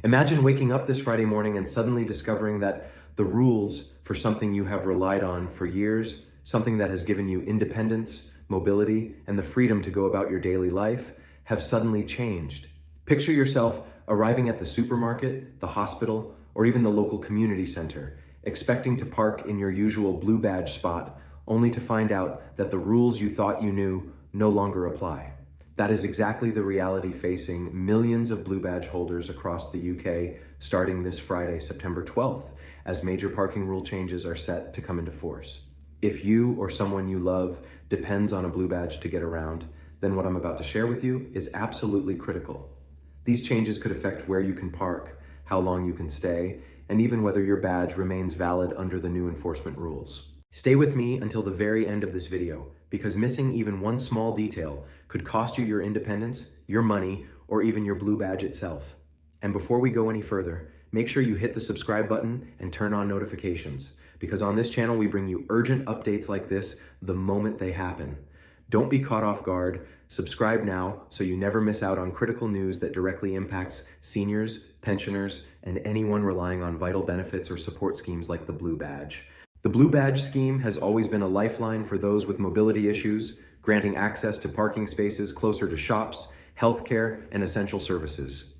Imagine waking up this Friday morning and suddenly discovering that the rules for something you have relied on for years, something that has given you independence, mobility, and the freedom to go about your daily life, have suddenly changed. Picture yourself arriving at the supermarket, the hospital, or even the local community center, expecting to park in your usual blue badge spot, only to find out that the rules you thought you knew no longer apply. That is exactly the reality facing millions of blue badge holders across the UK starting this Friday, September 12th, as major parking rule changes are set to come into force. If you or someone you love depends on a blue badge to get around, then what I'm about to share with you is absolutely critical. These changes could affect where you can park, how long you can stay, and even whether your badge remains valid under the new enforcement rules. Stay with me until the very end of this video, because missing even one small detail could cost you your independence, your money, or even your blue badge itself. And before we go any further, make sure you hit the subscribe button and turn on notifications, because on this channel we bring you urgent updates like this the moment they happen. Don't be caught off guard. Subscribe now so you never miss out on critical news that directly impacts seniors, pensioners, and anyone relying on vital benefits or support schemes like the Blue Badge. The Blue Badge scheme has always been a lifeline for those with mobility issues, granting access to parking spaces closer to shops, healthcare, and essential services.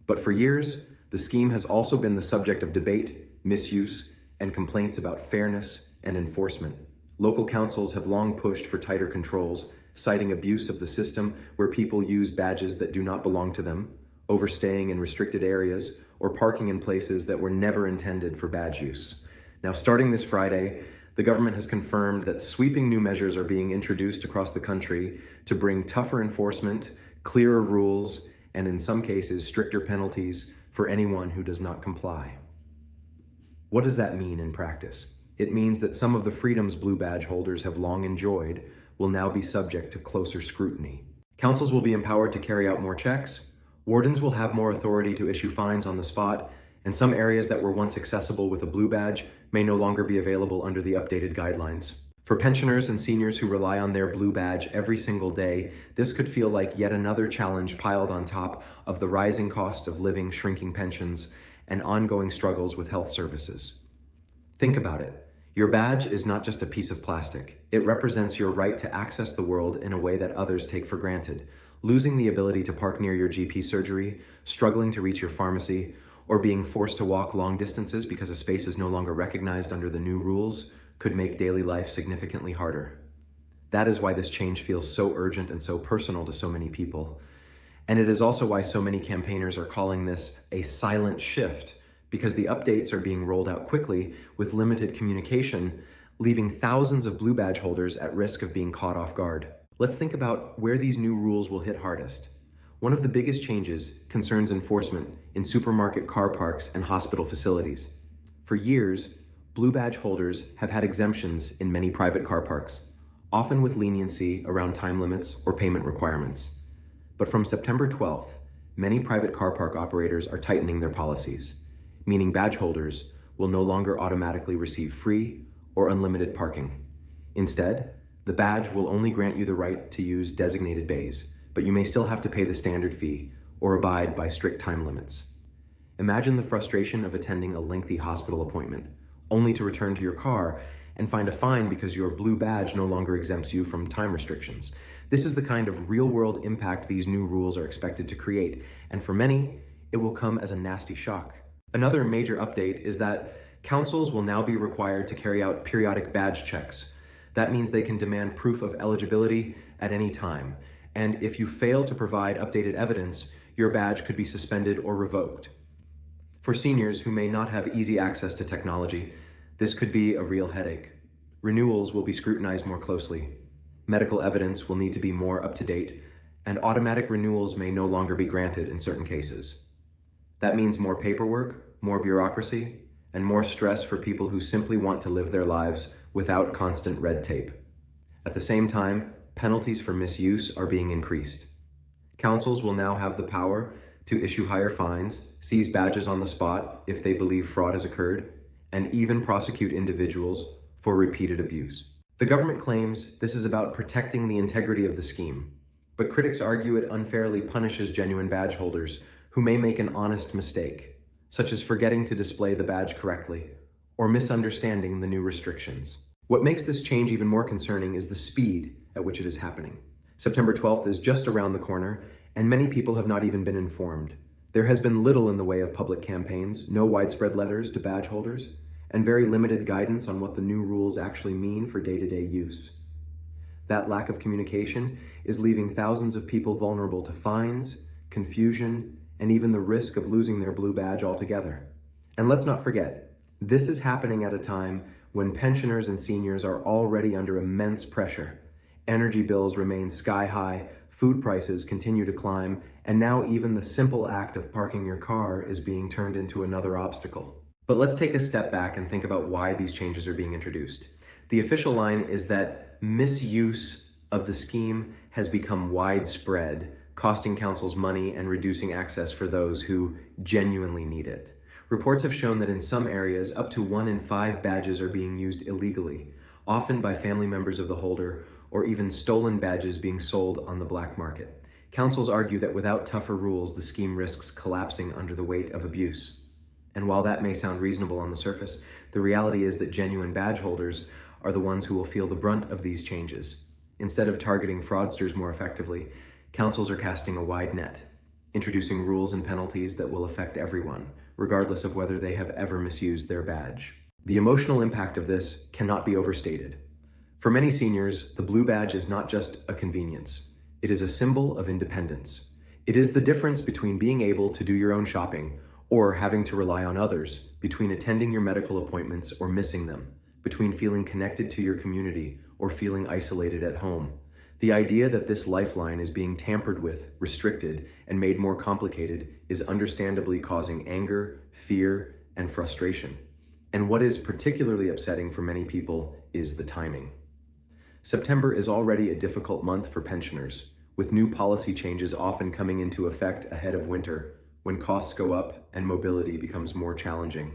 But for years, the scheme has also been the subject of debate, misuse, and complaints about fairness and enforcement. Local councils have long pushed for tighter controls, citing abuse of the system where people use badges that do not belong to them, overstaying in restricted areas, or parking in places that were never intended for badge use. Now, starting this Friday, the government has confirmed that sweeping new measures are being introduced across the country to bring tougher enforcement, clearer rules, and in some cases, stricter penalties for anyone who does not comply. What does that mean in practice? It means that some of the freedoms blue badge holders have long enjoyed will now be subject to closer scrutiny. Councils will be empowered to carry out more checks, wardens will have more authority to issue fines on the spot, and some areas that were once accessible with a blue badge may no longer be available under the updated guidelines. For pensioners and seniors who rely on their blue badge every single day, this could feel like yet another challenge piled on top of the rising cost of living, shrinking pensions, and ongoing struggles with health services. Think about it. Your badge is not just a piece of plastic. It represents your right to access the world in a way that others take for granted. Losing the ability to park near your GP surgery, struggling to reach your pharmacy, or being forced to walk long distances because a space is no longer recognized under the new rules could make daily life significantly harder. That is why this change feels so urgent and so personal to so many people. And it is also why so many campaigners are calling this a silent shift, because the updates are being rolled out quickly with limited communication, leaving thousands of blue badge holders at risk of being caught off guard. Let's think about where these new rules will hit hardest. One of the biggest changes concerns enforcement in supermarket car parks and hospital facilities. For years, blue badge holders have had exemptions in many private car parks, often with leniency around time limits or payment requirements. But from September 12th, many private car park operators are tightening their policies, meaning badge holders will no longer automatically receive free or unlimited parking. Instead, the badge will only grant you the right to use designated bays, but you may still have to pay the standard fee or abide by strict time limits. Imagine the frustration of attending a lengthy hospital appointment, only to return to your car and find a fine because your blue badge no longer exempts you from time restrictions. This is the kind of real-world impact these new rules are expected to create, and for many, it will come as a nasty shock. Another major update is that councils will now be required to carry out periodic badge checks. That means they can demand proof of eligibility at any time, and if you fail to provide updated evidence, your badge could be suspended or revoked. For seniors who may not have easy access to technology, this could be a real headache. Renewals will be scrutinized more closely. Medical evidence will need to be more up to date, and automatic renewals may no longer be granted in certain cases. That means more paperwork, more bureaucracy, and more stress for people who simply want to live their lives without constant red tape. At the same time, penalties for misuse are being increased. Councils will now have the power to issue higher fines, seize badges on the spot if they believe fraud has occurred, and even prosecute individuals for repeated abuse. The government claims this is about protecting the integrity of the scheme, but critics argue it unfairly punishes genuine badge holders who may make an honest mistake, such as forgetting to display the badge correctly or misunderstanding the new restrictions. What makes this change even more concerning is the speed at which it is happening. September 12th is just around the corner, and many people have not even been informed. There has been little in the way of public campaigns, no widespread letters to badge holders, and very limited guidance on what the new rules actually mean for day-to-day use. That lack of communication is leaving thousands of people vulnerable to fines, confusion, and even the risk of losing their blue badge altogether. And let's not forget, this is happening at a time when pensioners and seniors are already under immense pressure. Energy bills remain sky high, food prices continue to climb, and now even the simple act of parking your car is being turned into another obstacle. But let's take a step back and think about why these changes are being introduced. The official line is that misuse of the scheme has become widespread, costing councils money and reducing access for those who genuinely need it. Reports have shown that in some areas, up to 1 in 5 badges are being used illegally, often by family members of the holder, or even stolen badges being sold on the black market. Councils argue that without tougher rules, the scheme risks collapsing under the weight of abuse. And while that may sound reasonable on the surface, the reality is that genuine badge holders are the ones who will feel the brunt of these changes. Instead of targeting fraudsters more effectively, councils are casting a wide net, introducing rules and penalties that will affect everyone, regardless of whether they have ever misused their badge. The emotional impact of this cannot be overstated. For many seniors, the blue badge is not just a convenience. It is a symbol of independence. It is the difference between being able to do your own shopping or having to rely on others, between attending your medical appointments or missing them, between feeling connected to your community or feeling isolated at home. The idea that this lifeline is being tampered with, restricted, and made more complicated is understandably causing anger, fear, and frustration. And what is particularly upsetting for many people is the timing. September is already a difficult month for pensioners, with new policy changes often coming into effect ahead of winter, when costs go up and mobility becomes more challenging.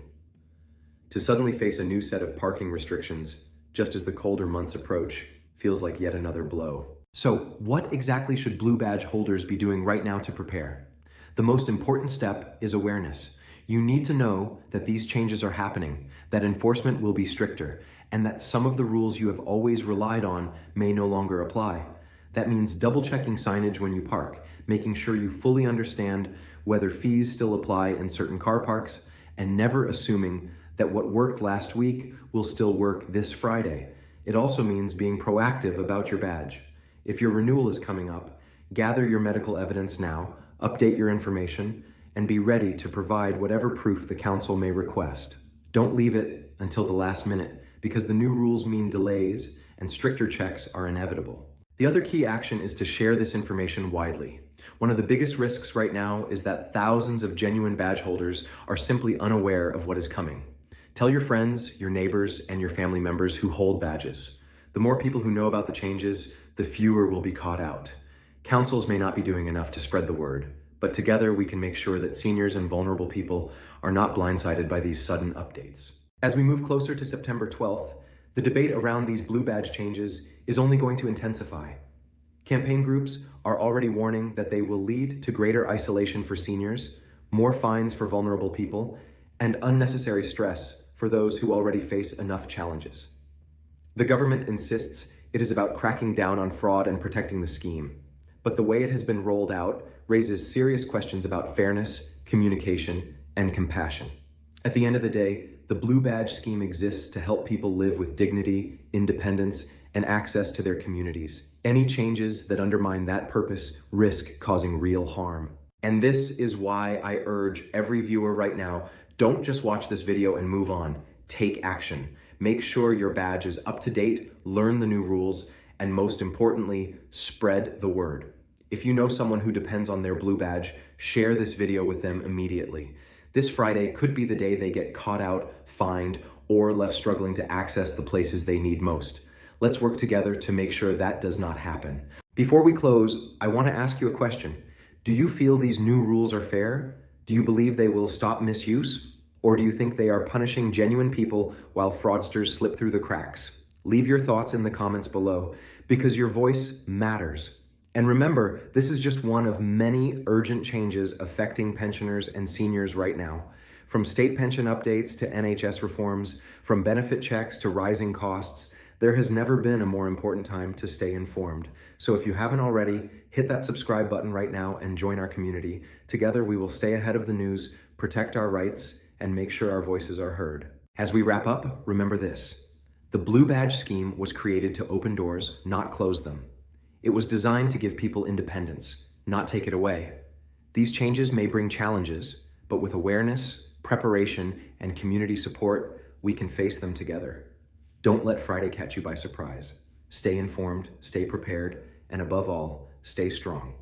To suddenly face a new set of parking restrictions, just as the colder months approach, feels like yet another blow. So, what exactly should blue badge holders be doing right now to prepare? The most important step is awareness. You need to know that these changes are happening, that enforcement will be stricter, and that some of the rules you have always relied on may no longer apply. That means double-checking signage when you park, making sure you fully understand whether fees still apply in certain car parks, and never assuming that what worked last week will still work this Friday. It also means being proactive about your badge. If your renewal is coming up, gather your medical evidence now, update your information, and be ready to provide whatever proof the council may request. Don't leave it until the last minute, because the new rules mean delays and stricter checks are inevitable. The other key action is to share this information widely. One of the biggest risks right now is that thousands of genuine badge holders are simply unaware of what is coming. Tell your friends, your neighbors, and your family members who hold badges. The more people who know about the changes, the fewer will be caught out. Councils may not be doing enough to spread the word, but together we can make sure that seniors and vulnerable people are not blindsided by these sudden updates. As we move closer to September 12th, the debate around these blue badge changes is only going to intensify. Campaign groups are already warning that they will lead to greater isolation for seniors, more fines for vulnerable people, and unnecessary stress for those who already face enough challenges. The government insists it is about cracking down on fraud and protecting the scheme, but the way it has been rolled out raises serious questions about fairness, communication, and compassion. At the end of the day, the blue badge scheme exists to help people live with dignity, independence, and access to their communities. Any changes that undermine that purpose risk causing real harm. And this is why I urge every viewer right now, don't just watch this video and move on. Take action. Make sure your badge is up to date, learn the new rules, and most importantly, spread the word. If you know someone who depends on their blue badge, share this video with them immediately. This Friday could be the day they get caught out, fined, or left struggling to access the places they need most. Let's work together to make sure that does not happen. Before we close, I want to ask you a question. Do you feel these new rules are fair? Do you believe they will stop misuse? Or do you think they are punishing genuine people while fraudsters slip through the cracks? Leave your thoughts in the comments below, because your voice matters. And remember, this is just one of many urgent changes affecting pensioners and seniors right now. From state pension updates to NHS reforms, from benefit checks to rising costs, there has never been a more important time to stay informed. So if you haven't already, hit that subscribe button right now and join our community. Together, we will stay ahead of the news, protect our rights, and make sure our voices are heard. As we wrap up, remember this. The Blue Badge scheme was created to open doors, not close them. It was designed to give people independence, not take it away. These changes may bring challenges, but with awareness, preparation, and community support, we can face them together. Don't let Friday catch you by surprise. Stay informed, stay prepared, and above all, stay strong.